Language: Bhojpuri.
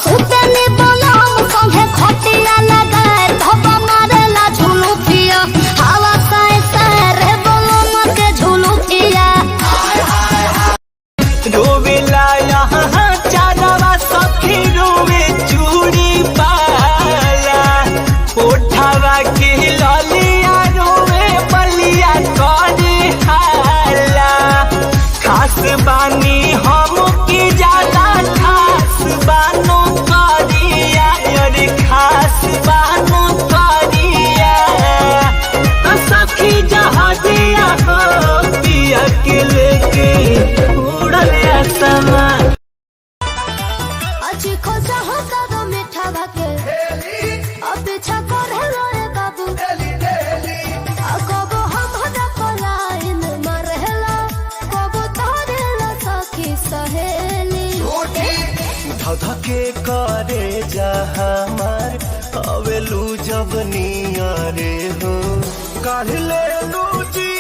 सुते ने बलम संगे खटिया लगाए धपा मारेला झुलू पिया हवा साए साए रे बलम के झुलू पिया रोवेला यहाँ चारवा सखी रोवे चूड़ी पाला ओठावा के ललिया रोवे बलिया करे हाला खास बानी हम की ज्यादा खास बानो करिया अरे खास बानो करिया तो सखी जहाजिया हो पिया के लेके उड़ल आसमान आज खोजा हो का मीठा भाके अब पीछा करे रे बाबू कबो हम हदा पलाइन मरहेला कबो तारेला सखी सहेली धधके करे जा हमार अवेलू जब नियरे हो काढ़ ले लू जी